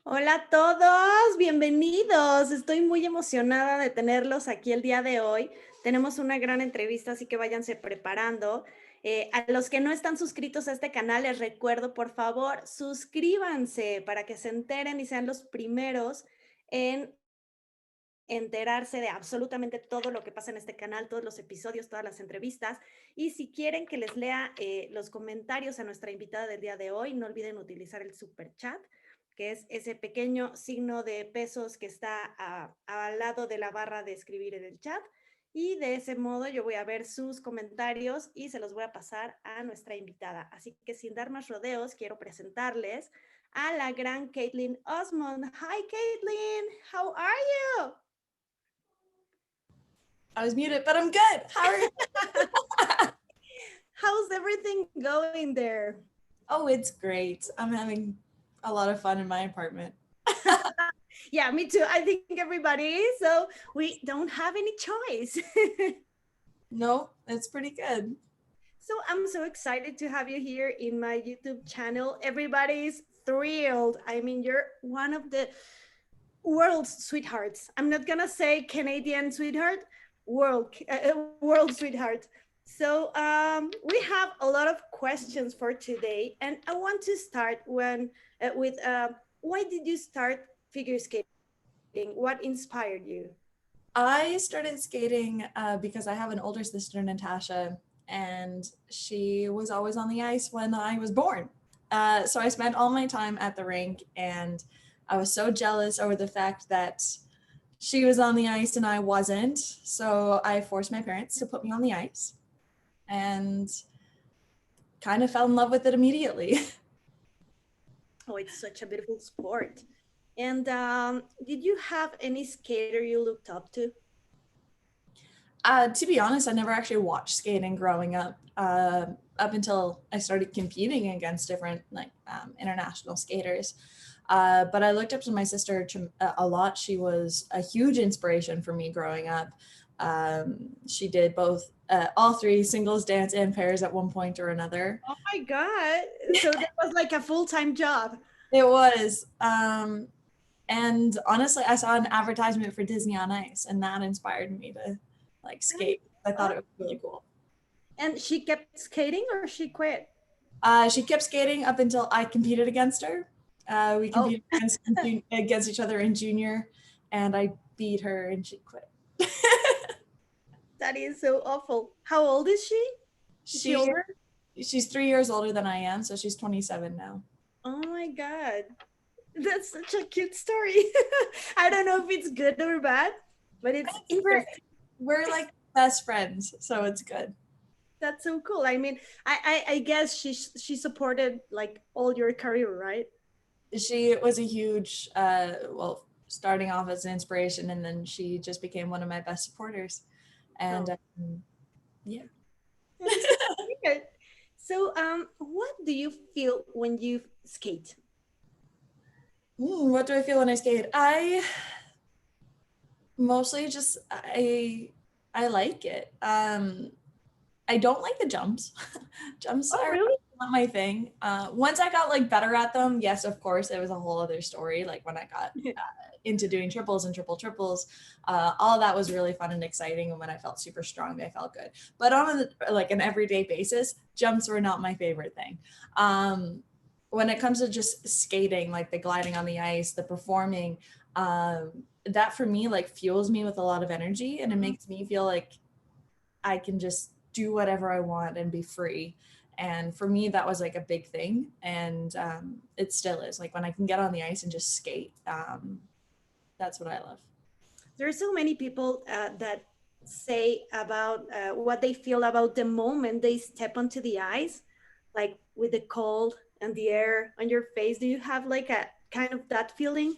Hola a todos, bienvenidos. Estoy muy emocionada de tenerlos aquí el día de hoy. Tenemos una gran entrevista, así que váyanse preparando. A los que no están suscritos a este canal, les recuerdo, por favor, suscríbanse para que se enteren y sean los primeros en enterarse de absolutamente todo lo que pasa en este canal, todos los episodios, todas las entrevistas. Y si quieren que les lea los comentarios a nuestra invitada del día de hoy, no olviden utilizar el super chat, que es ese pequeño signo de pesos que está al lado de la barra de escribir en el chat. Y de ese modo yo voy a ver sus comentarios y se los voy a pasar a nuestra invitada. Así que sin dar más rodeos, quiero presentarles a la gran Kaetlyn Osmond. Hi, Kaetlyn. How are you? I was muted, but I'm good. How are you? How's everything going there? Oh, it's great. I'm having a lot of fun in my apartment. Yeah, me too. I think everybody is, so we don't have any choice. No, it's pretty good. So I'm so excited to have you here in my YouTube channel. Everybody's thrilled. I mean, you're one of the world's sweethearts. I'm not gonna say Canadian sweetheart, world sweetheart. So we have a lot of questions for today, and I want to start with why did you start figure skating? What inspired you? I started skating because I have an older sister, Natasha, and she was always on the ice when I was born. So I spent all my time at the rink, and I was so jealous over the fact that she was on the ice and I wasn't. So I forced my parents to put me on the ice and kind of fell in love with it immediately. Oh, it's such a beautiful sport. And did you have any skater you looked up to? To be honest, I never actually watched skating growing up. Up until I started competing against different international skaters. But I looked up to my sister a lot. She was a huge inspiration for me growing up. She did both all three, singles, dance, and pairs at one point or another. Oh my God. So that was like a full-time job. It was. And honestly, I saw an advertisement for Disney on Ice, and that inspired me to skate. I thought it was really cool. And she kept skating or she quit? She kept skating up until I competed against her. We competed against each other in junior, and I beat her, and she quit. That is so awful. How old is she? Is she older? She's 3 years older than I am, so she's 27 now. Oh my God. That's such a cute story. I don't know if it's good or bad, but it's interesting. We're like best friends, so it's good. That's so cool. I mean, I guess she supported like all your career, right? She was a huge, starting off as an inspiration, and then she just became one of my best supporters. And yeah. So, what do you feel when you skate? What do I feel when I skate? I mostly just I like it. I don't like the jumps. Jumps are really? not my thing. Once I got better at them, yes, of course, it was a whole other story. Like when I got into doing triples and triples, all that was really fun and exciting. And when I felt super strong, I felt good. But on an everyday basis, jumps were not my favorite thing. When it comes to just skating, like the gliding on the ice, the performing, that for me fuels me with a lot of energy, and it makes me feel like I can just do whatever I want and be free. And for me, that was a big thing. And it still is. When I can get on the ice and just skate, that's what I love. There are so many people that say about what they feel about the moment they step onto the ice, like with the cold and the air on your face. Do you have a kind of that feeling?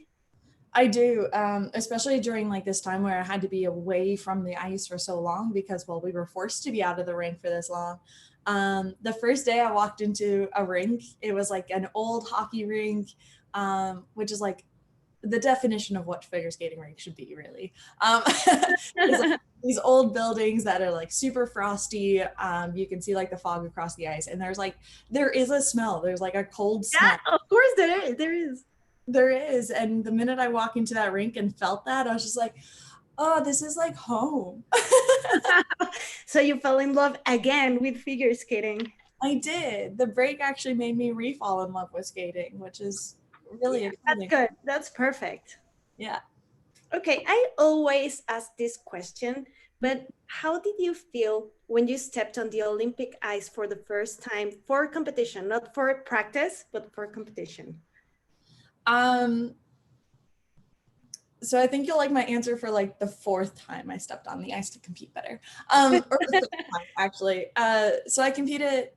I do, especially during this time where I had to be away from the ice for so long because, we were forced to be out of the rink for this long. The first day I walked into a rink, it was an old hockey rink, which is the definition of what figure skating rink should be, really. These old buildings that are super frosty. You can see the fog across the ice, and there is a smell. There's a cold smell. Yeah, of course there is. There is. And the minute I walk into that rink and felt that, I was just like, oh, this is like home. So you fell in love again with figure skating. I did. The break actually made me re-fall in love with skating, which is really exciting. That's good. That's perfect. Yeah. Okay, I always ask this question, but how did you feel when you stepped on the Olympic ice for the first time for competition, not for practice, but for competition? So I think you'll like my answer for like the fourth time I stepped on the ice to compete better. Or the third time, actually. So I competed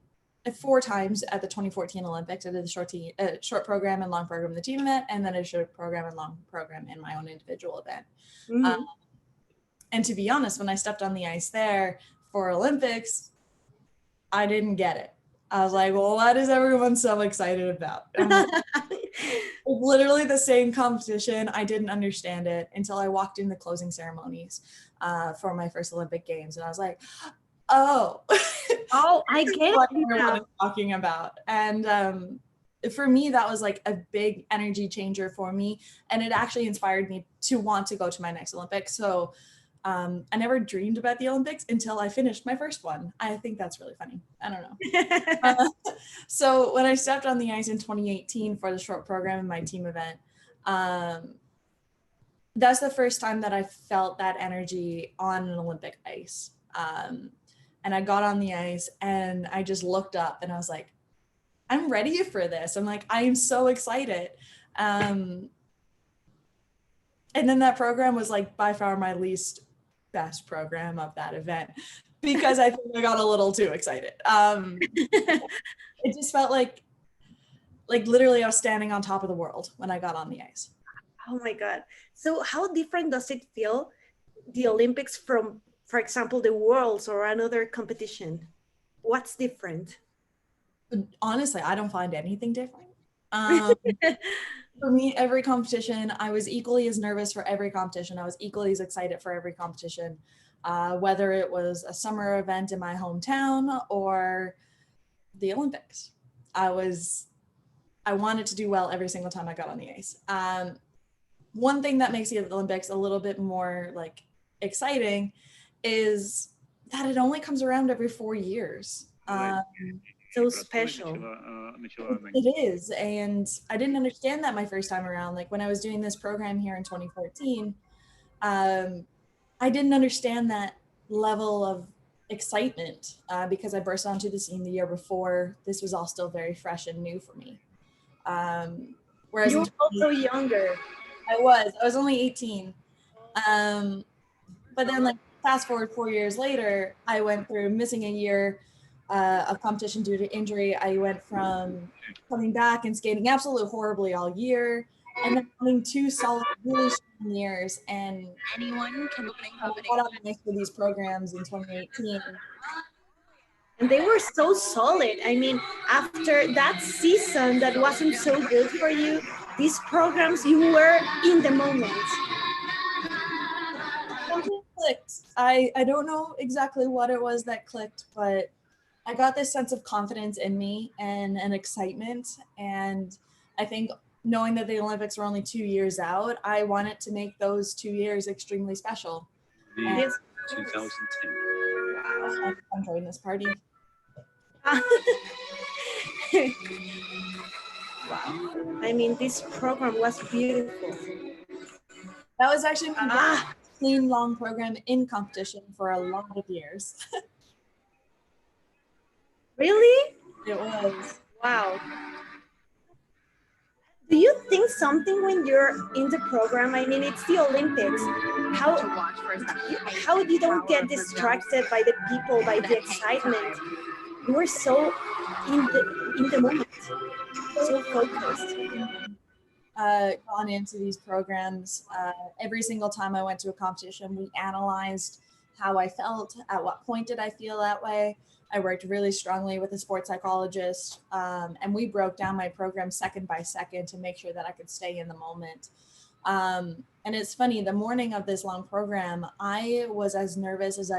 4 times at the 2014 Olympics. I did the short program and long program in the team event, and then a short program and long program in my own individual event. Mm-hmm. And to be honest, when I stepped on the ice there for Olympics, I didn't get it. I was like, well, what is everyone so excited about? Literally the same competition. I didn't understand it until I walked in the closing ceremonies for my first Olympic Games. And I was like, oh, oh, I get what it everyone now. is talking about. And for me, that was like a big energy changer for me. And it actually inspired me to want to go to my next Olympics. So I never dreamed about the Olympics until I finished my first one. I think that's really funny. I don't know. So when I stepped on the ice in 2018 for the short program in my team event, that's the first time that I felt that energy on an Olympic ice. And I got on the ice and I just looked up and I was like, I'm ready for this. I'm like, I am so excited. And then that program was like by far my least best program of that event because I think I got a little too excited. It just felt like literally I was standing on top of the world when I got on the ice. Oh my God. So how different does it feel, the Olympics from, for example, the Worlds or another competition? What's different? Honestly, I don't find anything different. For me, every competition, I was equally as nervous for every competition. I was equally as excited for every competition, whether it was a summer event in my hometown or the Olympics. I wanted to do well every single time I got on the ice. One thing that makes the Olympics a little bit more like exciting is that it only comes around every 4 years. So special. It is. And I didn't understand that my first time around. Like when I was doing this program here in 2014, I didn't understand that level of excitement because I burst onto the scene the year before. This was all still very fresh and new for me. Whereas you were also younger. I was only 18. But then like fast forward 4 years later, I went through missing a year of competition due to injury. I went from coming back and skating absolutely horribly all year, and then having 2 solid, really strong years. And anyone can open I got up nice for these programs in 2018. And they were so solid. I mean, after that season that wasn't so good for you, these programs, you were in the moment. Something clicked. I don't know exactly what it was that clicked, but I got this sense of confidence in me and an excitement. And I think knowing that the Olympics were only 2 years out, I wanted to make those 2 years extremely special. The 2010. Wow, I'm enjoying this party. Wow. I mean, this program was beautiful. That was actually my clean long program in competition for a lot of years. Really? It was. Wow. Do you think something when you're in the program? I mean, it's the Olympics. How you don't get distracted by the people, by the excitement? You were so in the moment, so focused. Gone into these programs. Every single time I went to a competition, we analyzed how I felt, at what point did I feel that way. I worked really strongly with a sports psychologist, and we broke down my program second by second to make sure that I could stay in the moment. And it's funny, the morning of this long program, I was as nervous as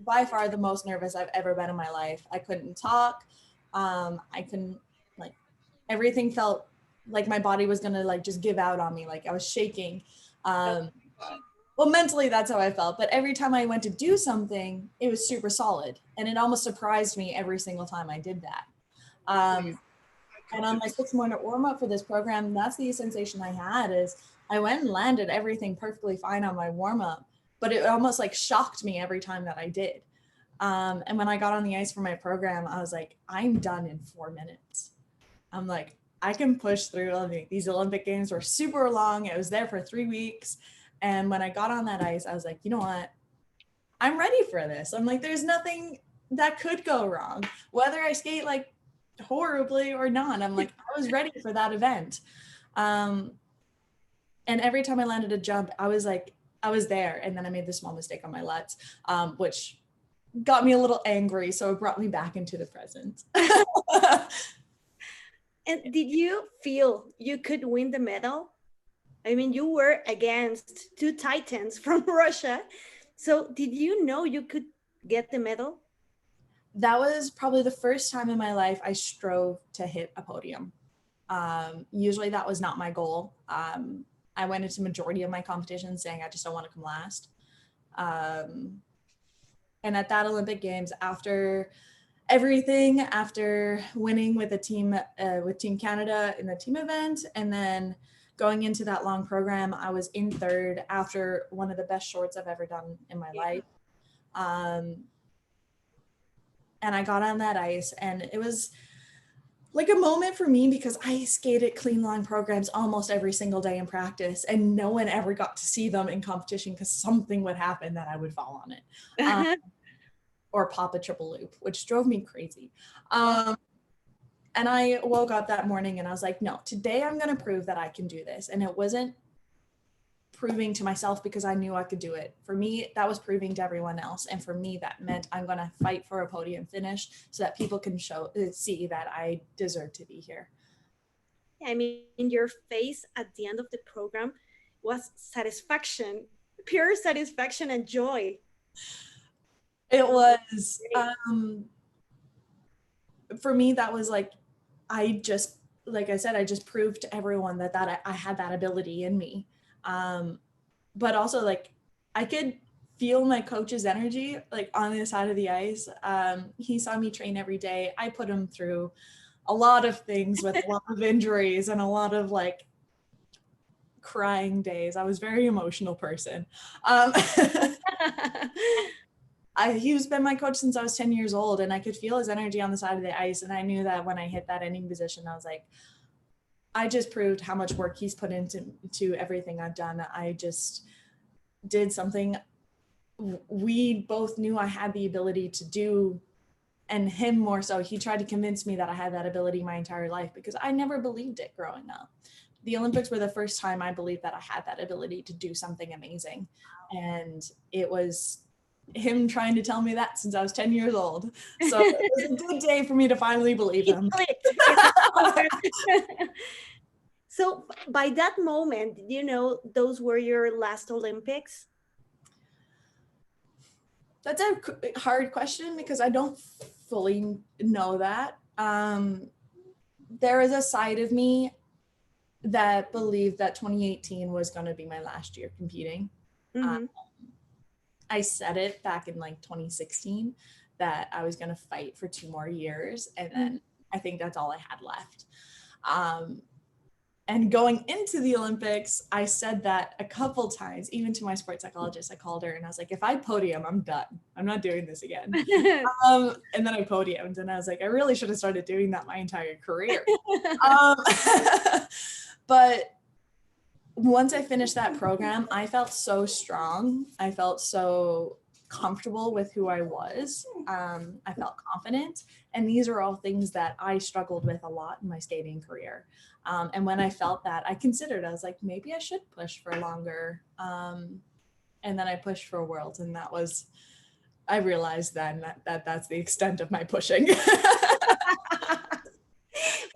by far the most nervous I've ever been in my life. I couldn't talk. I couldn't, everything felt like my body was gonna like just give out on me, like I was shaking. Well, mentally that's how I felt, but every time I went to do something, it was super solid, and it almost surprised me every single time I did that. And on my 6-minute warm-up for this program, that's the sensation I had, is I went and landed everything perfectly fine on my warm-up, but it almost like shocked me every time that I did. And when I got on the ice for my program, I was like, I'm done in 4 minutes. I'm like, I can push through. These Olympic Games were super long. It was there for 3 weeks. And when I got on that ice, I was like, you know what? I'm ready for this. I'm like, there's nothing that could go wrong, whether I skate like horribly or not. I'm like, I was ready for that event. And every time I landed a jump, I was like, I was there. And then I made the small mistake on my lutz, which got me a little angry. So it brought me back into the present. And did you feel you could win the medal? I mean, you were against 2 titans from Russia. So did you know you could get the medal? That was probably the first time in my life I strove to hit a podium. Usually that was not my goal. I went into majority of my competitions saying I just don't want to come last. And at that Olympic Games, after everything, after winning with a team, with Team Canada in the team event, and then going into that long program, I was in 3rd after one of the best shorts I've ever done in my life. And I got on that ice, and it was like a moment for me, because I skated clean long programs almost every single day in practice, and no one ever got to see them in competition because something would happen that I would fall on it. Or pop a triple loop, which drove me crazy. And I woke up that morning and I was like, no, today I'm going to prove that I can do this. And it wasn't proving to myself because I knew I could do it. For me, that was proving to everyone else. And for me, that meant I'm going to fight for a podium finish so that people can see that I deserve to be here. I mean, your face at the end of the program was satisfaction, pure satisfaction and joy. It was, for me, that was like, like I said, I just proved to everyone that I had that ability in me. But also, like, I could feel my coach's energy, like, on the side of the ice. He saw me train every day. I put him through a lot of things with a lot of injuries and a lot of, like, crying days. I was a very emotional person. He's been my coach since I was 10 years old, and I could feel his energy on the side of the ice. And I knew that when I hit that ending position, I was like, I just proved how much work he's put into everything I've done. I just did something we both knew I had the ability to do, and him more so. He tried to convince me that I had that ability my entire life, because I never believed it growing up. The Olympics were the first time I believed that I had that ability to do something amazing. And it was him trying to tell me that since I was 10 years old. So it was a good day for me to finally believe him. So by that moment, you know, those were your last Olympics? That's a hard question because I don't fully know that. There is a side of me that believed that 2018 was going to be my last year competing. Mm-hmm. I said it back in like 2016 that I was going to fight for 2 more years. And then I think that's all I had left. And going into the Olympics, I said that a couple times, even to my sports psychologist. I called her and I was like, if I podium, I'm done. I'm not doing this again. And then I podiumed and I was like, I really should have started doing that my entire career. But once I finished that program, I felt so strong. I felt so comfortable with who I was. I felt confident. And these are all things that I struggled with a lot in my skating career. And when I felt that, I was like, maybe I should push for longer. And then I pushed for Worlds. And I realized then that's the extent of my pushing.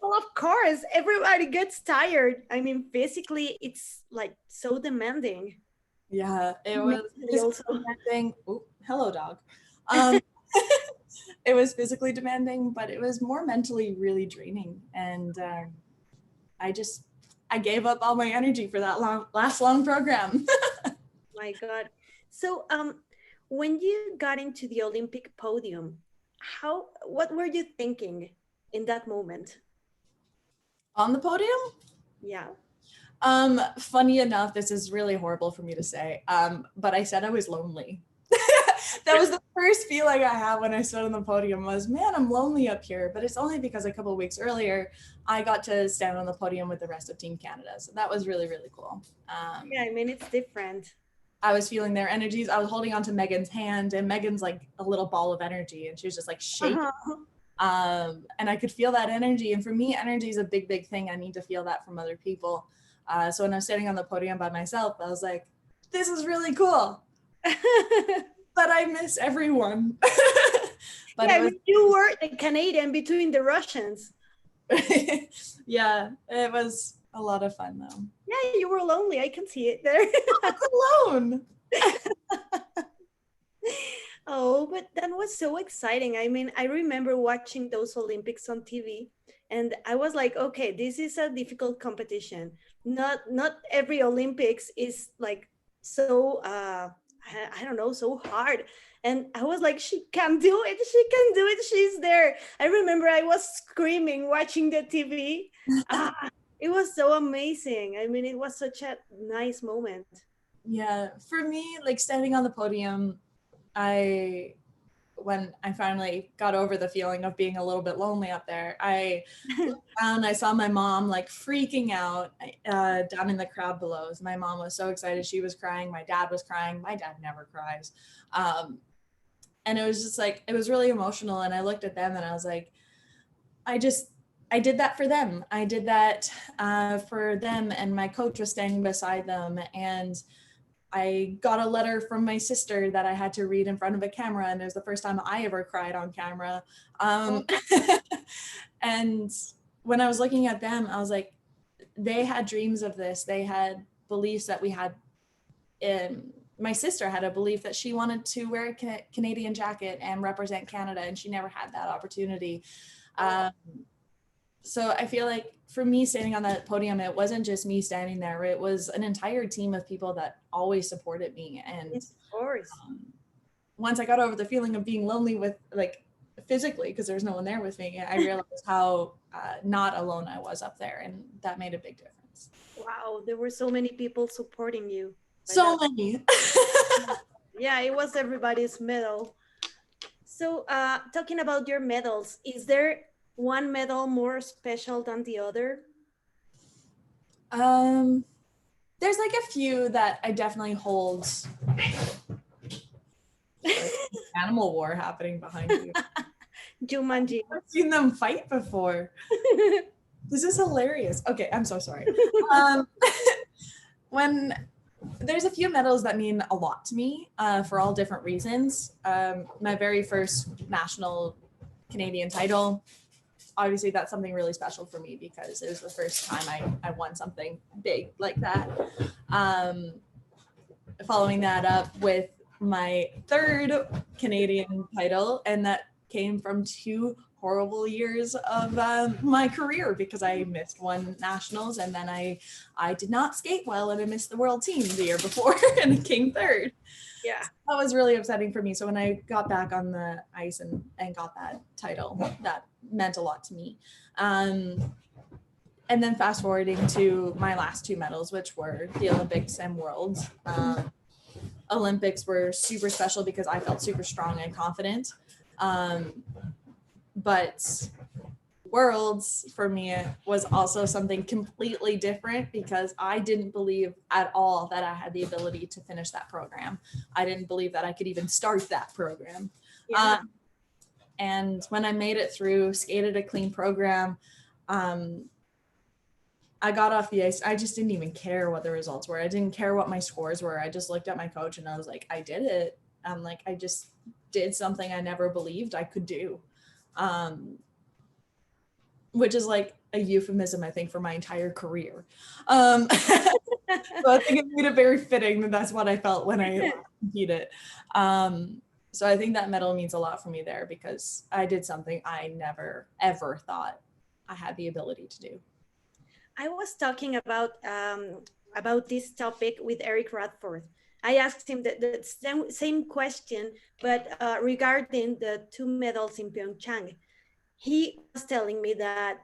Well, of course, everybody gets tired. I mean, physically, it's like so demanding. Yeah, it was demanding. Oh, hello, dog. It was physically demanding, but it was more mentally really draining. And I gave up all my energy for that last long program. My God. So when you got into the Olympic podium, what were you thinking in that moment? On the podium? Yeah. Funny enough, this is really horrible for me to say, but I said I was lonely. That was the first feeling I had when I stood on the podium was, man, I'm lonely up here. But it's only because a couple of weeks earlier, I got to stand on the podium with the rest of Team Canada. So that was really, really cool. Yeah, I mean, it's different. I was feeling their energies. I was holding onto Megan's hand, and Megan's like a little ball of energy, and she was just like shaking. And I could feel that energy. And for me, energy is a big, big thing. I need to feel that from other people. So when I was standing on the podium by myself, I was like, this is really cool. But I miss everyone. But yeah, you were the Canadian between the Russians. Yeah, it was a lot of fun though. Yeah, you were lonely. I can see it there. I was alone. Oh, but that was so exciting. I mean, I remember watching those Olympics on TV, and I was like, okay, this is a difficult competition. Not every Olympics is like so I don't know, so hard. And I was like, she can do it. She can do it. She's there. I remember I was screaming watching the TV. It was so amazing. I mean, it was such a nice moment. Yeah, for me, like standing on the podium, when I finally got over the feeling of being a little bit lonely up there, I looked down, I saw my mom like freaking out down in the crowd below. My mom was so excited. She was crying. My dad was crying. My dad never cries. And it was just like, it was really emotional. And I looked at them and I was like, I did that for them. I did that for them. And my coach was standing beside them. And I got a letter from my sister that I had to read in front of a camera, and it was the first time I ever cried on camera. And when I was looking at them, I was like, they had dreams of this. They had beliefs that we had. My sister had a belief that she wanted to wear a Canadian jacket and represent Canada, and she never had that opportunity. So I feel like for me standing on that podium, it wasn't just me standing there. It was an entire team of people that always supported me. And yes, of course. Once I got over the feeling of being lonely with like physically, because there was no one there with me, I realized how not alone I was up there. And that made a big difference. Wow, there were so many people supporting you. So many. Yeah, it was everybody's medal. So talking about your medals, is there one medal more special than the other? There's like a few that I definitely hold. Animal war happening behind you. Jumanji. I've seen them fight before. This is hilarious. Okay, I'm so sorry. When there's a few medals that mean a lot to me for all different reasons. My very first national Canadian title, obviously that's something really special for me because it was the first time I won something big like that. Following that up with my third Canadian title, and that came from 2 horrible years of my career because I missed one nationals, and then I did not skate well and I missed the world team the year before and came third. Yeah, that was really upsetting for me. So when I got back on the ice and got that title, that meant a lot to me. And then fast forwarding to my last 2 medals, which were the Olympics and Worlds. Olympics were super special because I felt super strong and confident. But Worlds for me was also something completely different because I didn't believe at all that I had the ability to finish that program. I didn't believe that I could even start that program. Yeah. And when I made it through, skated a clean program, I got off the ice. I just didn't even care what the results were. I didn't care what my scores were. I just looked at my coach and I was like, I did it. I'm like, I just did something I never believed I could do. Which is like a euphemism, I think, for my entire career. So I think it made it very fitting that that's what I felt when I competed. So I think that medal means a lot for me there because I did something I never, ever thought I had the ability to do. I was talking about this topic with Eric Radford. I asked him the same question, but regarding the 2 medals in Pyeongchang. He was telling me that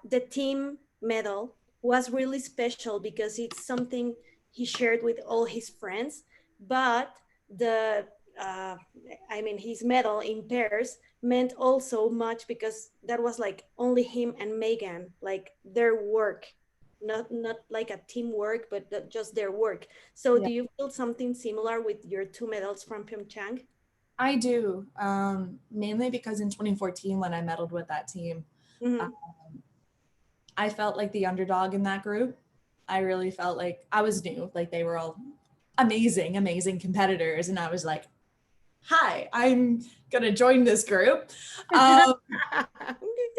the team medal was really special because it's something he shared with all his friends, but the his medal in pairs meant also much because that was like only him and Megan, like their work, not like a teamwork, but just their work. So Yeah. do you feel something similar with your 2 medals from Pyeongchang? I do, mainly because in 2014, when I medaled with that team, Mm-hmm. I felt like the underdog in that group. I really felt like I was new, like they were all amazing competitors. And I was like, hi, I'm gonna join this group.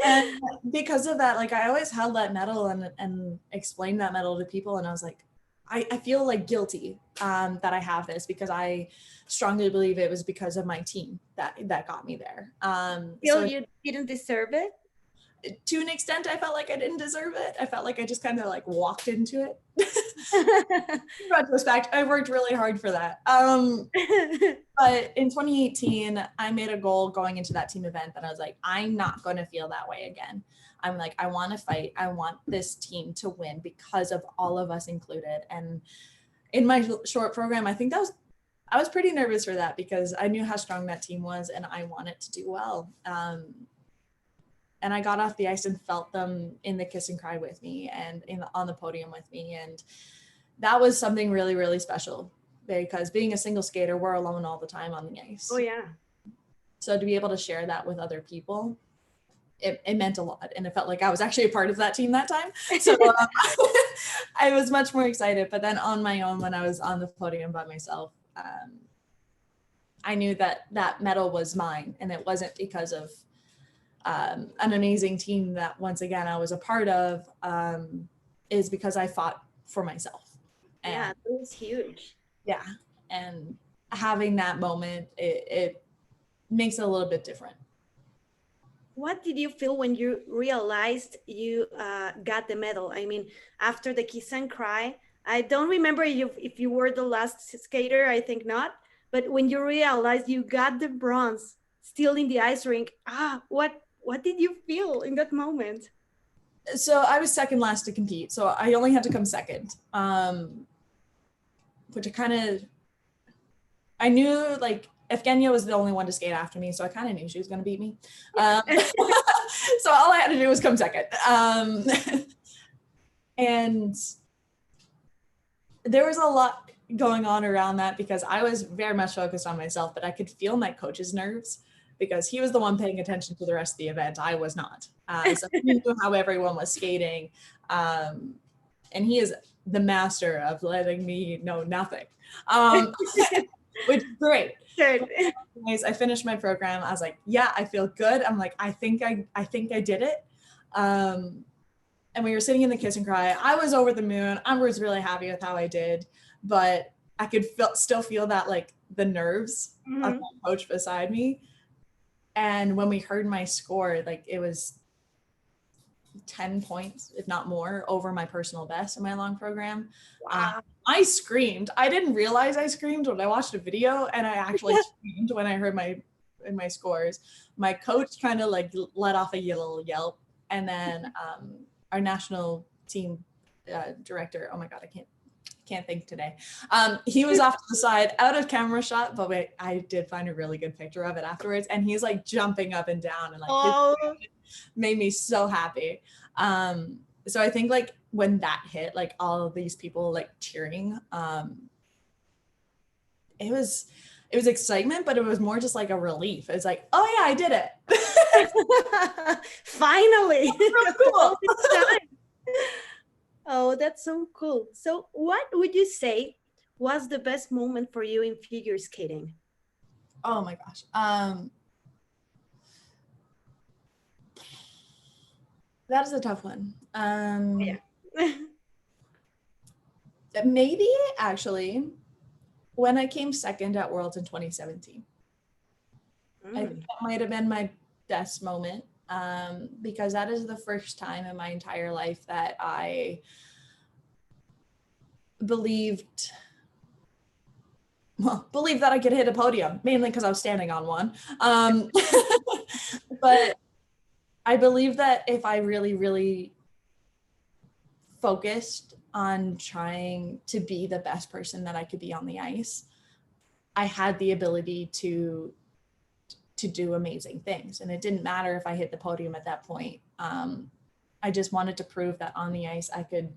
And because of that, like I always held that medal and explained that medal to people. And I was like, I feel like guilty that I have this, because I strongly believe it was because of my team that got me there. Feel you didn't deserve it? To an extent, I felt like I didn't deserve it. I felt like I just kind of like walked into it. In retrospect, I worked really hard for that. But in 2018, I made a goal going into that team event that I was like, I'm not going to feel that way again. I'm like, I want to fight. I want this team to win because of all of us included. And in my short program, I think I was pretty nervous for that because I knew how strong that team was and I wanted to do well. And I got off the ice and felt them in the kiss and cry with me and on the podium with me. And that was something really, really special, because being a single skater, we're alone all the time on the ice. Oh, yeah. So to be able to share that with other people, it meant a lot. And it felt like I was actually a part of that team that time. So I was much more excited. But then on my own, when I was on the podium by myself, I knew that medal was mine. And it wasn't because of an amazing team that, once again, I was a part of, is because I fought for myself. And yeah, it was huge. Yeah. And having that moment, it makes it a little bit different. What did you feel when you realized you got the medal? I mean, after the kiss and cry, I don't remember if you were the last skater, I think not. But when you realized you got the bronze still in the ice rink, what did you feel in that moment? So I was second last to compete. So I only had to come second, which I knew like Evgenia was the only one to skate after me. So I kind of knew she was going to beat me. So all I had to do was come second. And there was a lot going on around that because I was very much focused on myself, but I could feel my coach's nerves because he was the one paying attention to the rest of the event. I was not. So he knew how everyone was skating. And he is the master of letting me know nothing, which is great. Anyways, I finished my program. I was like, yeah, I feel good. I'm like, I think I did it. And we were sitting in the kiss and cry. I was over the moon. I was really happy with how I did, but I could still feel that, like, the nerves of my coach beside me. And when we heard my score, like, it was 10 points, if not more, over my personal best in my long program. Wow. I screamed. I didn't realize I screamed when I watched a video, and I actually screamed when I heard my scores. My coach kind of like let off a little yelp, and then our national team director, oh my god, I can't think today. He was off to the side, out of camera shot, but wait, I did find a really good picture of it afterwards, and he's like jumping up and down, and like made me so happy. So I think like when that hit, like all of these people like cheering, it was excitement, but it was more just like a relief. It's like, oh yeah, I did it. Finally. Cool. Oh, that's so cool. So what would you say was the best moment for you in figure skating? Oh my gosh. That is a tough one. Yeah. Maybe actually when I came second at Worlds in 2017. I think that might have been my best moment. because that is the first time in my entire life that I believed that I could hit a podium, mainly because I was standing on one. But I believe that if I really, really focused on trying to be the best person that I could be on the ice, I had the ability to do amazing things. And it didn't matter if I hit the podium at that point. I just wanted to prove that on the ice I could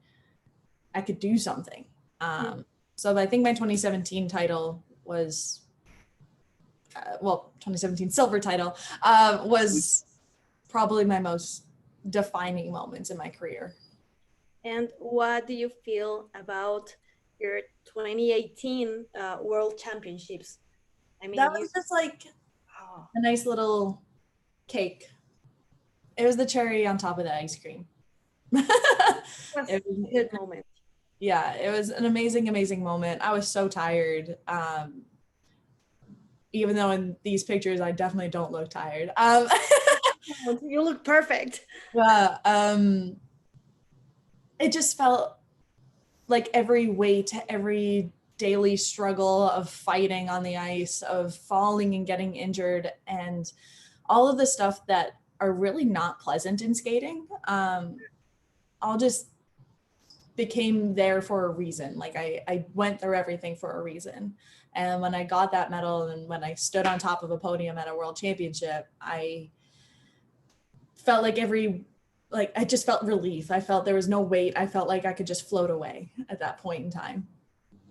do something. So I think my 2017 title was, 2017 silver title was probably my most defining moments in my career. And what do you feel about your 2018 World Championships? I mean, that was just like a nice little cake. It was the cherry on top of the ice cream. It was a good moment. Yeah, it was an amazing, amazing moment. I was so tired. Even though in these pictures, I definitely don't look tired. You look perfect. Yeah. It just felt like every weight, every daily struggle of fighting on the ice, of falling and getting injured, and all of the stuff that are really not pleasant in skating, all just became there for a reason. Like I went through everything for a reason. And when I got that medal and when I stood on top of a podium at a world championship, I felt like I just felt relief. I felt there was no weight. I felt like I could just float away at that point in time.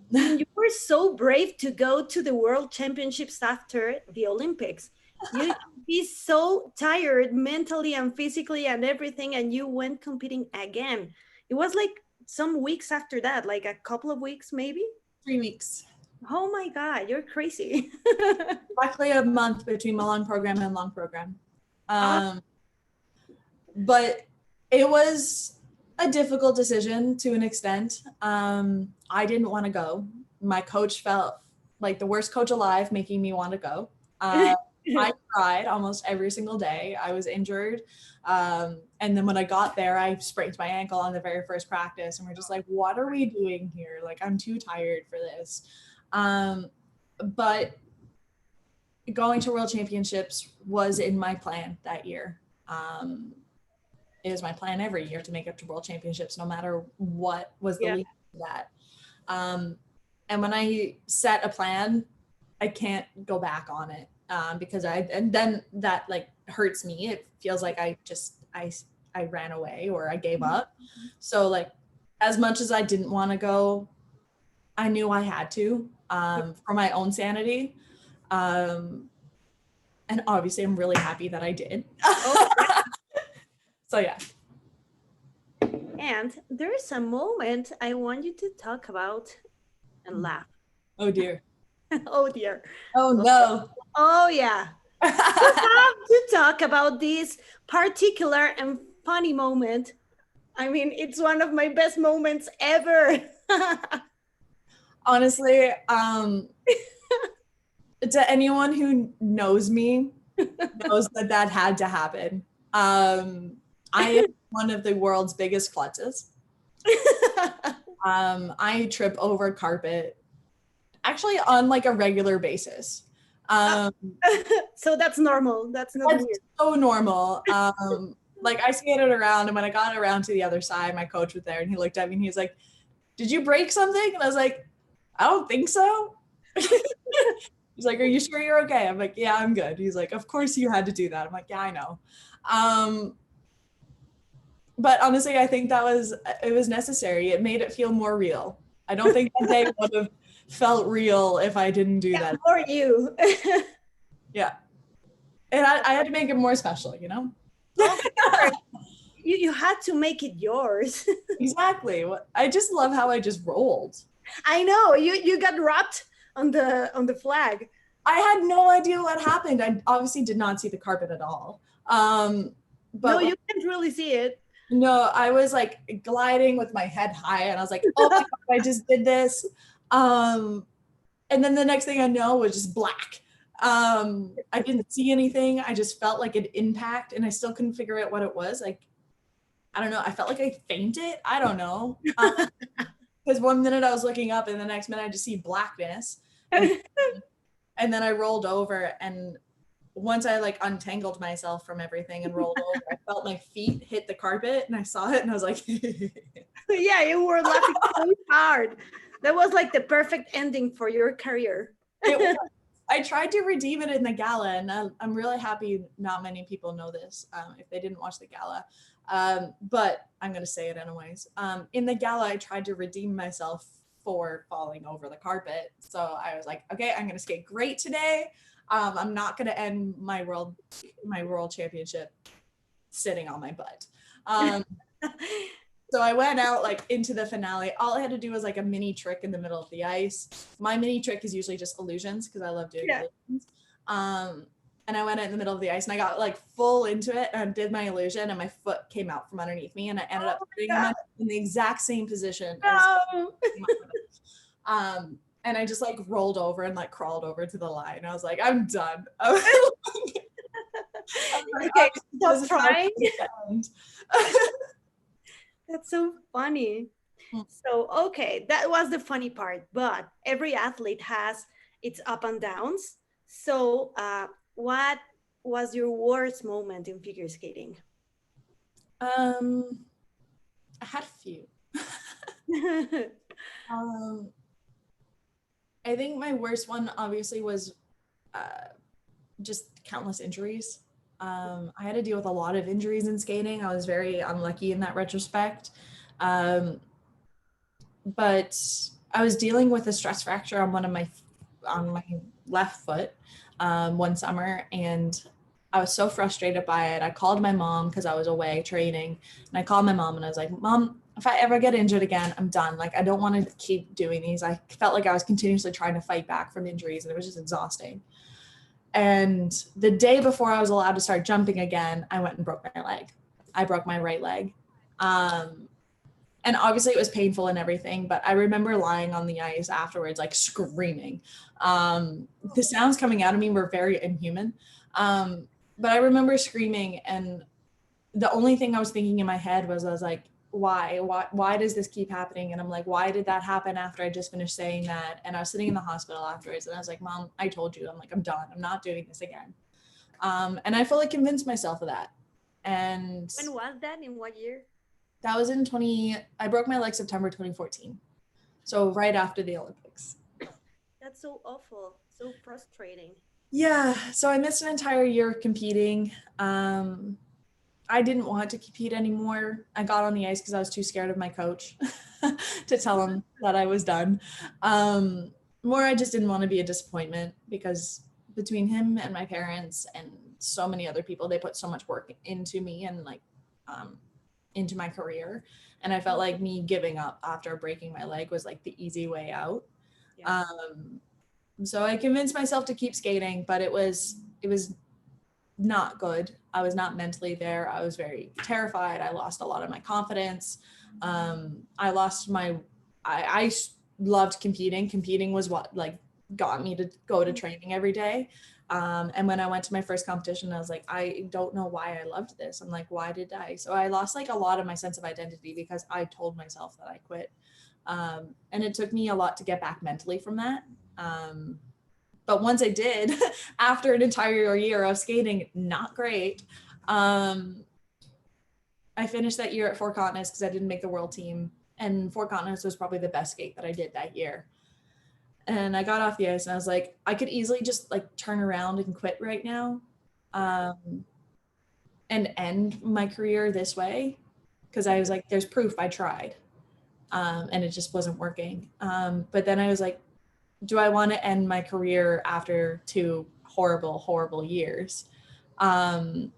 You were so brave to go to the World Championships after the Olympics. You'd be so tired mentally and physically and everything, and you went competing again. It was like some weeks after that, like a couple of weeks, maybe? 3 weeks. Oh my God, you're crazy. Exactly a month between my long program and long program. But it was a difficult decision to an extent. I didn't want to go. My coach felt like the worst coach alive, making me want to go. I cried almost every single day. I was injured. And then when I got there, I sprained my ankle on the very first practice. And we're just like, what are we doing here? Like, I'm too tired for this. But going to World Championships was in my plan that year. It was my plan every year to make it to World Championships, no matter what was the lead to that. And when I set a plan, I can't go back on it. Because and then that like hurts me. It feels like I ran away or I gave up. So like, as much as I didn't want to go, I knew I had to, for my own sanity. And obviously I'm really happy that I did. So yeah. And there's a moment I want you to talk about and laugh. Oh dear. Oh dear. Oh no. Oh yeah. We have to talk about this particular and funny moment. I mean, it's one of my best moments ever. Honestly, to anyone who knows me, knows that had to happen. I am one of the world's biggest klutzes. I trip over carpet actually on like a regular basis. So that's normal. That's not weird. So normal. Like I skated around, and when I got around to the other side, my coach was there and he looked at me and he was like, "Did you break something?" And I was like, "I don't think so." He's like, "Are you sure you're okay?" I'm like, "Yeah, I'm good." He's like, "Of course you had to do that." I'm like, "Yeah, I know." But honestly, I think it was necessary. It made it feel more real. I don't think that day would have felt real if I didn't do that. For you. Yeah. And I had to make it more special, you know? You had to make it yours. Exactly. I just love how I just rolled. I know. You got wrapped on the flag. I had no idea what happened. I obviously did not see the carpet at all. But no, you can't really see it. No, I was like gliding with my head high and I was like, oh my God, I just did this. And then the next thing I know was just black. I didn't see anything. I just felt like an impact, and I still couldn't figure out what it was. Like, I don't know. I felt like I fainted. I don't know. Because one minute I was looking up, and the next minute I just see blackness. And then I rolled over, and once I like untangled myself from everything and rolled over, I felt my feet hit the carpet, and I saw it, and I was like, Yeah, you were laughing so hard. That was like the perfect ending for your career. it was. I tried to redeem it in the gala, and I'm really happy not many people know this if they didn't watch the gala. But I'm going to say it anyways. In the gala, I tried to redeem myself for falling over the carpet. So I was like, okay, I'm going to skate great today. I'm not going to end my world championship sitting on my butt. So I went out like into the finale. All I had to do was like a mini trick in the middle of the ice. My mini trick is usually just illusions because I love doing illusions. And I went out in the middle of the ice, and I got like full into it and did my illusion, and my foot came out from underneath me, and I ended up sitting in the exact same position. And I just like rolled over and like crawled over to the line. I was like, I'm done. Okay, stop trying. That's so funny. So, okay, that was the funny part, but every athlete has its up and downs. So, what was your worst moment in figure skating? I had a few. I think my worst one obviously was just countless injuries. I had to deal with a lot of injuries in skating. I was very unlucky in that retrospect. But I was dealing with a stress fracture on my left foot one summer, and I was so frustrated by it. I called my mom because I was away training, and I called my mom and I was like, Mom, if I ever get injured again, I'm done. Like, I don't want to keep doing these. I felt like I was continuously trying to fight back from injuries, and it was just exhausting. And the day before I was allowed to start jumping again, I went and broke my leg. I broke my right leg. And obviously it was painful and everything, but I remember lying on the ice afterwards, like screaming. The sounds coming out of me were very inhuman. But I remember screaming, and the only thing I was thinking in my head was, I was like, why does this keep happening? And I'm like, why did that happen after I just finished saying that? And I was sitting in the hospital afterwards, and I was like, Mom, I told you. I'm like, I'm done. I'm not doing this again. And I fully convinced myself of that. And when was that? In what year? That was I broke my leg September 2014. So right after the Olympics. That's so awful, so frustrating. Yeah, so I missed an entire year of competing. I didn't want to compete anymore. I got on the ice because I was too scared of my coach to tell him that I was done. More, I just didn't want to be a disappointment, because between him and my parents and so many other people, they put so much work into me and like into my career. And I felt like me giving up after breaking my leg was like the easy way out. Yeah. So I convinced myself to keep skating, but it was not good. I was not mentally there. I was very terrified. I lost a lot of my confidence. I loved competing. Competing was what like got me to go to training every day. And when I went to my first competition, I was like, I don't know why I loved this. I'm like, why did I? So I lost like a lot of my sense of identity because I told myself that I quit. And it took me a lot to get back mentally from that. But once I did, after an entire year of skating, not great, I finished that year at Four Continents because I didn't make the world team. And Four Continents was probably the best skate that I did that year. And I got off the ice and I was like, I could easily just like turn around and quit right now and end my career this way. Because I was like, there's proof I tried and it just wasn't working. But then I was like, do I want to end my career after 2 horrible, horrible years? So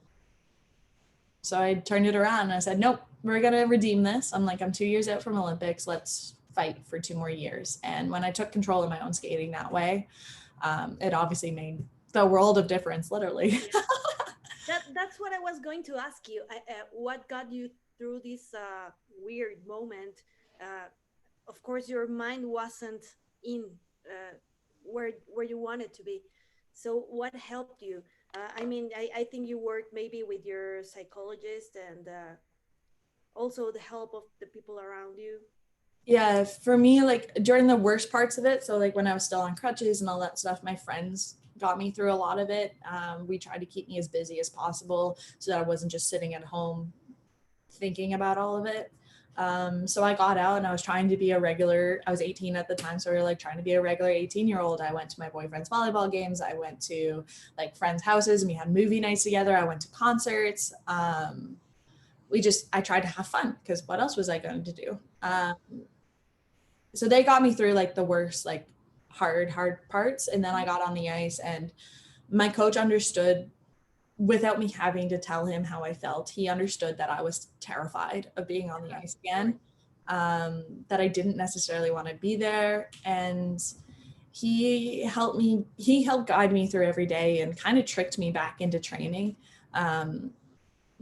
I turned it around and I said, nope, we're going to redeem this. I'm like, I'm 2 years out from Olympics. Let's fight for 2 more years. And when I took control of my own skating that way, it obviously made the world of difference, literally. That's what I was going to ask you. What got you through this weird moment? Of course, your mind wasn't in where you wanted to be. So what helped you? I mean, I think you worked maybe with your psychologist and also the help of the people around you. Yeah, for me, like during the worst parts of it, so like when I was still on crutches and all that stuff, my friends got me through a lot of it. We tried to keep me as busy as possible so that I wasn't just sitting at home thinking about all of it. So I got out and I was trying to be a regular, I was 18 at the time, so we were like trying to be a regular 18-year-old. I went to my boyfriend's volleyball games. I went to like friends' houses and we had movie nights together. I went to concerts. I tried to have fun because what else was I going to do? So they got me through like the worst, like hard parts. And then I got on the ice and my coach understood without me having to tell him how I felt. He understood that I was terrified of being on the ice again, that I didn't necessarily want to be there. And he helped guide me through every day and kind of tricked me back into training.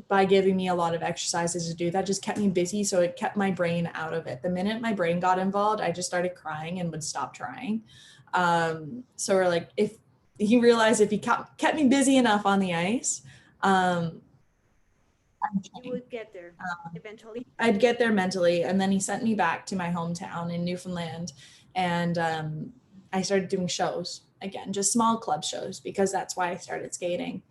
By giving me a lot of exercises to do that just kept me busy. So it kept my brain out of it. The minute my brain got involved, I just started crying and would stop trying. So we're like, if he realized if he kept me busy enough on the ice, You would get there eventually. I'd get there mentally. And then he sent me back to my hometown in Newfoundland. And I started doing shows again, just small club shows, because that's why I started skating.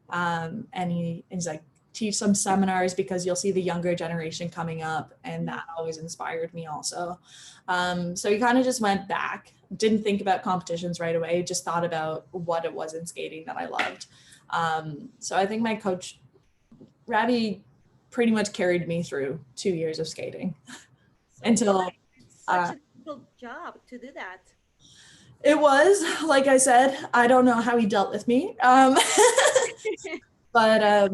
And he's like, teach some seminars because you'll see the younger generation coming up, and that always inspired me also. So he kind of just went back, didn't think about competitions right away, just thought about what it was in skating that I loved. So I think my coach, Ravi, pretty much carried me through 2 years of skating until such a difficult job to do that. It was, like I said, I don't know how he dealt with me. But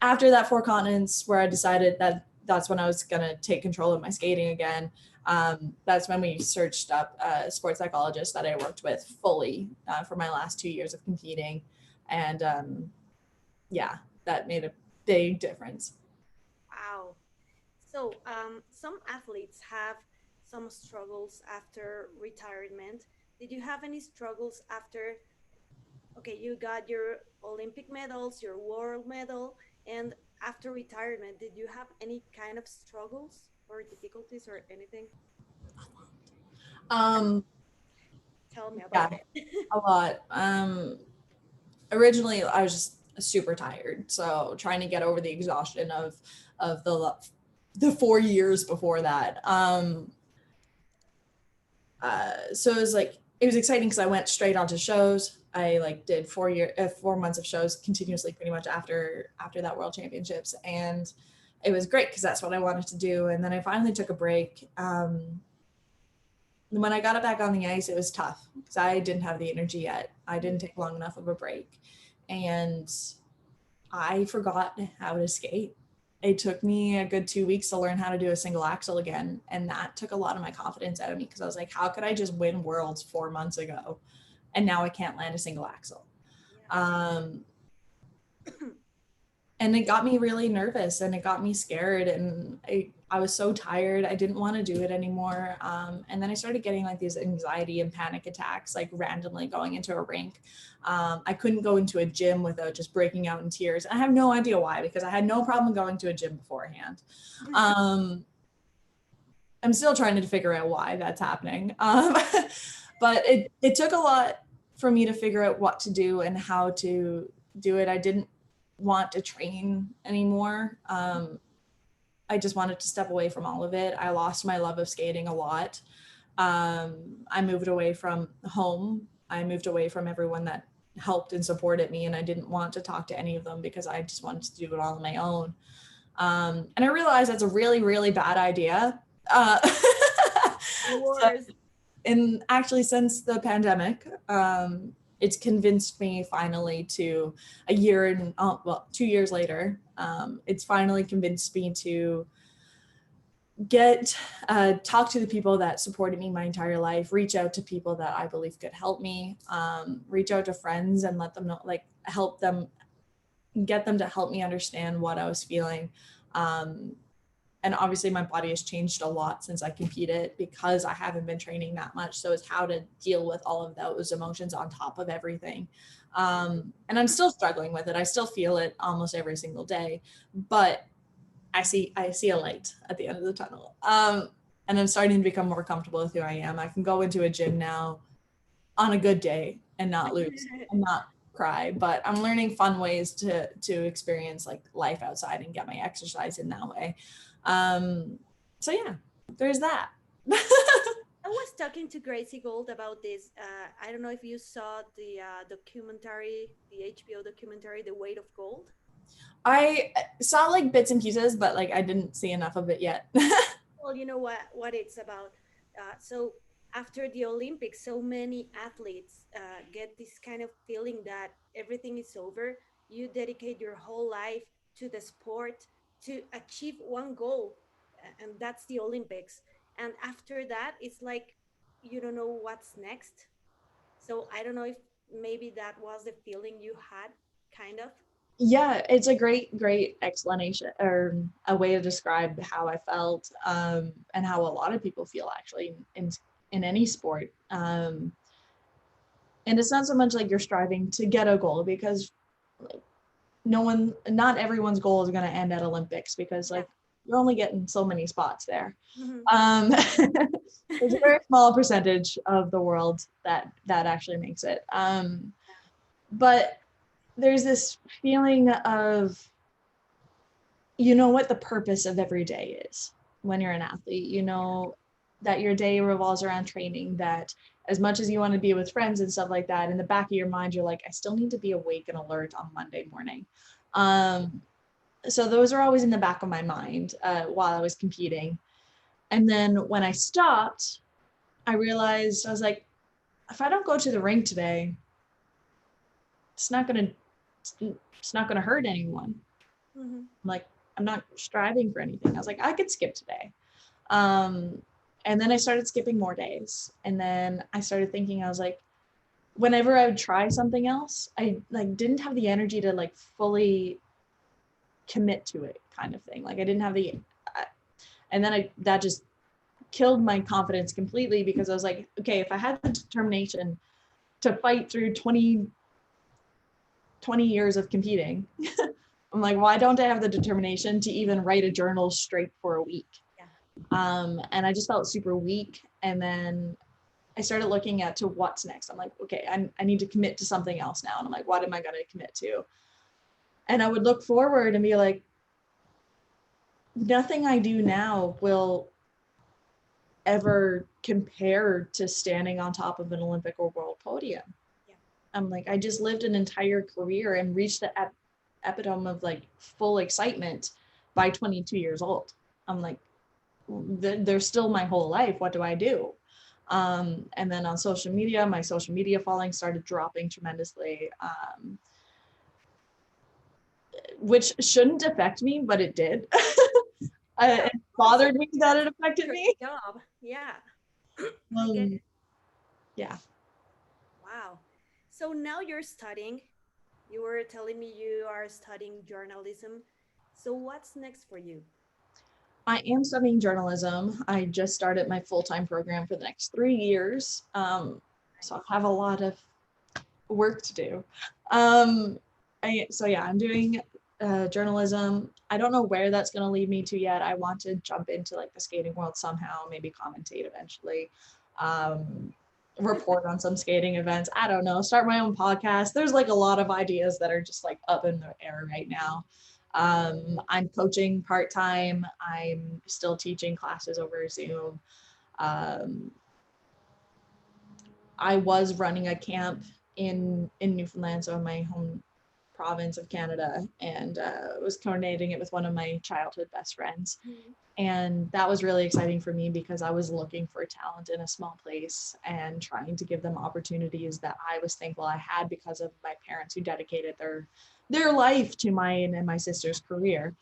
after that 4 continents where I decided that that's when I was going to take control of my skating again, that's when we searched up a sports psychologist that I worked with fully for my last 2 years of competing. And yeah, that made a big difference. Wow. So some athletes have some struggles after retirement. Did you have any struggles after? Okay, you got your Olympic medals, your world medal, and after retirement, did you have any kind of struggles or difficulties or anything? Um, Tell me about yeah, it. a lot. Originally, I was just super tired, so trying to get over the exhaustion of the 4 years before that. So it was exciting because I went straight onto shows. I like did 4 months of shows continuously pretty much after that World Championships, and it was great because that's what I wanted to do. And then I finally took a break. When I got it back on the ice, it was tough because I didn't have the energy yet. I didn't take long enough of a break, and I forgot how to skate. It took me a good 2 weeks to learn how to do a single axel again. And that took a lot of my confidence out of me because I was like, how could I just win worlds 4 months ago? And now I can't land a single axel. And it got me really nervous and it got me scared, and I was so tired. I didn't want to do it anymore. And then I started getting like these anxiety and panic attacks, like randomly going into a rink. I couldn't go into a gym without just breaking out in tears. I have no idea why, because I had no problem going to a gym beforehand. I'm still trying to figure out why that's happening. But it took a lot for me to figure out what to do and how to do it. I didn't want to train anymore. I just wanted to step away from all of it. I lost my love of skating a lot. I moved away from home. I moved away from everyone that helped and supported me, and I didn't want to talk to any of them because I just wanted to do it all on my own. And I realized that's a really, really bad idea. And actually, since the pandemic, it's convinced me finally to 2 years later, it's finally convinced me to talk to the people that supported me my entire life, reach out to people that I believe could help me, reach out to friends and let them know, like help them, get them to help me understand what I was feeling. And obviously my body has changed a lot since I competed because I haven't been training that much. So it's how to deal with all of those emotions on top of everything. And I'm still struggling with it. I still feel it almost every single day, but I see a light at the end of the tunnel. And I'm starting to become more comfortable with who I am. I can go into a gym now on a good day and not lose and not cry, but I'm learning fun ways to experience like life outside and get my exercise in that way. So yeah, there's that. I was talking to Gracie Gold about this. I don't know if you saw the documentary, the HBO documentary, The Weight of Gold. I saw like bits and pieces, but like I didn't see enough of it yet. Well, you know what it's about. So after the Olympics, so many athletes get this kind of feeling that everything is over. You dedicate your whole life to the sport to achieve one goal, and that's the Olympics. And after that, it's like you don't know what's next. So I don't know if maybe that was the feeling you had, kind of. Yeah, it's a great explanation or a way to describe how I felt, and how a lot of people feel actually in any sport. And it's not so much like you're striving to get a goal, because like, not everyone's goal is going to end at Olympics, because like you're only getting so many spots there. There's a very small percentage of the world that actually makes it. But there's this feeling of, you know what the purpose of every day is when you're an athlete. You know that your day revolves around training, that as much as you want to be with friends and stuff like that, in the back of your mind, you're like, I still need to be awake and alert on Monday morning. So those are always in the back of my mind while I was competing. And then when I stopped, I realized, I was like, if I don't go to the rink today, it's not gonna hurt anyone. Like, I'm not striving for anything. I was like, I could skip today. And then I started skipping more days. And then I started thinking, I was like, whenever I would try something else, I like didn't have the energy to like fully commit to it, kind of thing. Like I didn't have and then that just killed my confidence completely, because I was like, okay, if I had the determination to fight through 20 years of competing, I'm like, why don't I have the determination to even write a journal straight for a week? And I just felt super weak. And then I started looking to what's next. I'm like, okay, I need to commit to something else now. And I'm like, what am I going to commit to? And I would look forward and be like, nothing I do now will ever compare to standing on top of an Olympic or world podium. I'm like, I just lived an entire career and reached the epitome of like full excitement by 22 years old. I'm like, there's still my whole life. What do I do? And then on social media, my social media following started dropping tremendously, which shouldn't affect me, but it did. It bothered me that it affected me. Job. Yeah. Yeah. Wow. So now you're studying. You were telling me you are studying journalism. So what's next for you? I am studying journalism. I just started my full-time program for the next 3 years. So I have a lot of work to do. I'm doing journalism. I don't know where that's going to lead me to yet. I want to jump into like the skating world somehow, maybe commentate eventually, report on some skating events. I don't know, start my own podcast. There's like a lot of ideas that are just like up in the air right now. I'm coaching part-time. I'm still teaching classes over Zoom. I was running a camp in Newfoundland, so in my home province of Canada, and was coordinating it with one of my childhood best friends. And that was really exciting for me, because I was looking for talent in a small place and trying to give them opportunities that I was thankful I had because of my parents who dedicated their life to mine and my sister's career.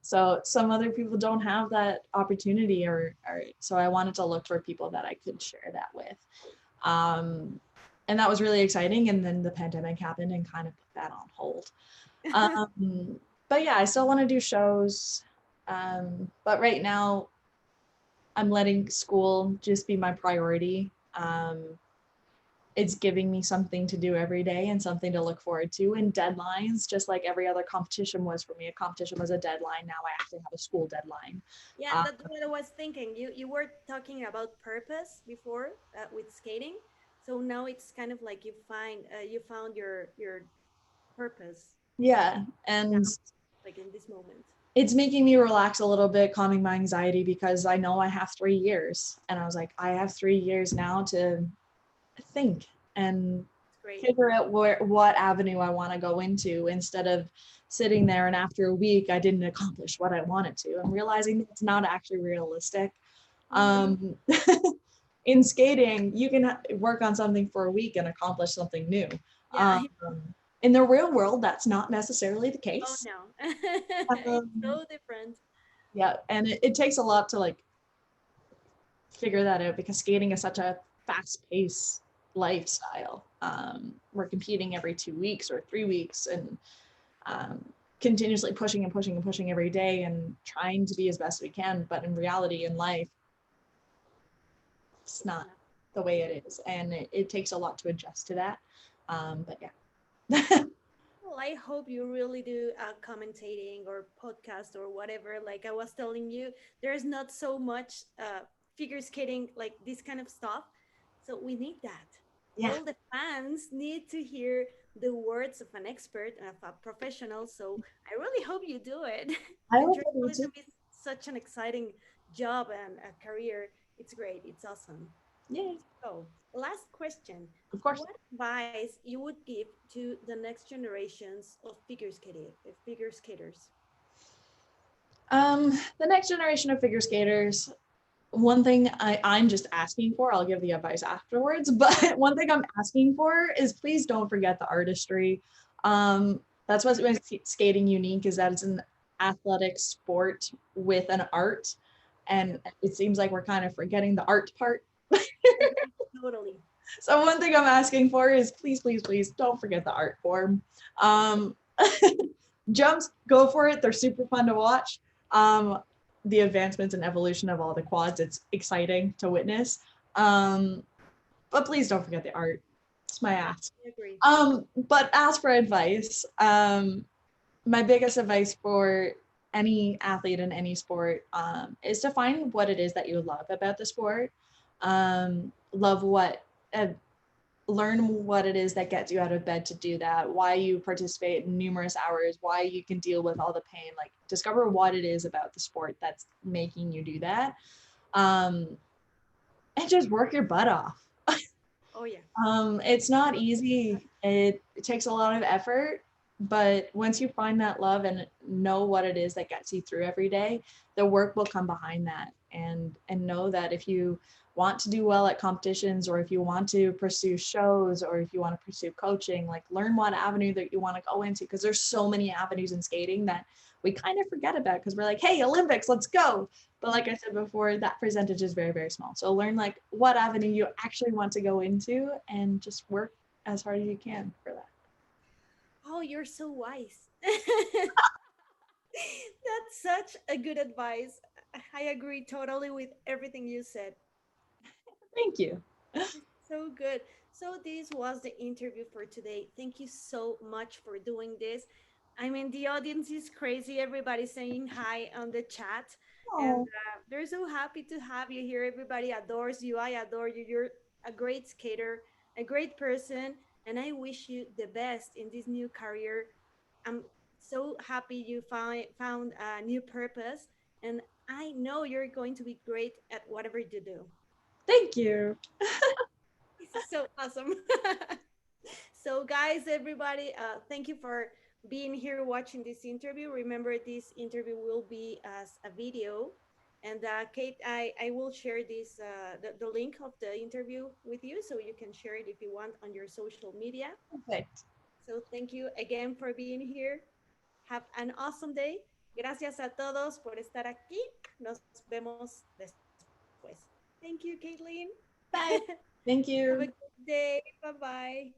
So some other people don't have that opportunity, or so I wanted to look for people that I could share that with. And that was really exciting. And then the pandemic happened and kind of put that on hold. But yeah, I still want to do shows. But right now I'm letting school just be my priority. it's giving me something to do every day and something to look forward to, and deadlines, just like every other competition was for me. A competition was a deadline. Now I actually have a school deadline. Yeah, that's what I was thinking. You were talking about purpose before with skating, so now it's kind of like you found your purpose. Yeah, and Now, like in this moment. it's making me relax a little bit, calming my anxiety, because I know I have 3 years, and I was like, I have 3 years now to think and Great. figure out what avenue I want to go into, instead of sitting there and after a week I didn't accomplish what I wanted to. I'm realizing it's not actually realistic. In skating, you can work on something for a week and accomplish something new. Yeah. In the real world, that's not necessarily the Oh case. no. It's so different. Yeah, and it takes a lot to like figure that out, because skating is such a fast-paced lifestyle. We're competing every 2 weeks or 3 weeks, and continuously pushing and pushing and pushing every day and trying to be as best we can. But in reality, in life, it's not the way it is, and it takes a lot to adjust to that. But yeah. Well, I hope you really do commentating or podcast or whatever. Like I was telling you, there's not so much figure skating, like this kind of stuff. So we need that. Yeah. All the fans need to hear the words of an expert, of a professional. So I really hope you do it. I And hope you're I do going too. to be such an exciting job and a career. It's great. It's awesome. Yay. So, last question. Of course. What advice you would give to the next generations of figure skaters? The next generation of figure skaters, one thing I'm just asking for, I'll give the advice afterwards, but one thing I'm asking for is please don't forget the artistry. That's what makes skating unique, is that it's an athletic sport with an art, and it seems like we're kind of forgetting the art part. Totally. So one thing I'm asking for is please, please, please don't forget the art form. Jumps, go for it. They're super fun to watch. The advancements and evolution of all the quads, it's exciting to witness. But please don't forget the art. It's my ask. I agree. But as for advice, my biggest advice for any athlete in any sport is to find what it is that you love about the sport. Learn what it is that gets you out of bed to do that, why you participate in numerous hours, why you can deal with all the pain. Like, discover what it is about the sport that's making you do that, and just work your butt off. Oh yeah. It's not easy. It takes a lot of effort, but once you find that love and know what it is that gets you through every day, the work will come behind that. And know that if you want to do well at competitions, or if you want to pursue shows, or if you want to pursue coaching, like, learn what avenue that you want to go into, because there's so many avenues in skating that we kind of forget about, because we're like, hey, Olympics, let's go. But like I said before, that percentage is very, very small. So learn like what avenue you actually want to go into, and just work as hard as you can for that. Oh, you're so wise. That's such a good advice. I agree totally with everything you said. Thank you. So good. So this was the interview for today. Thank you so much for doing this. I mean, the audience is crazy. Everybody's saying hi on the chat. And they're so happy to have you here. Everybody adores you. I adore you. You're a great skater, a great person. And I wish you the best in this new career. I'm so happy you found a new purpose. And I know you're going to be great at whatever you do. Thank you. This is so awesome. So, guys, everybody, thank you for being here watching this interview. Remember, this interview will be as a video. And Kate, I will share the link of the interview with you, so you can share it if you want on your social media. Perfect. So thank you again for being here. Have an awesome day. Gracias a todos por estar aquí. Nos vemos después. Thank you, Kaetlyn. Bye. Thank you. Have a good day. Bye-bye.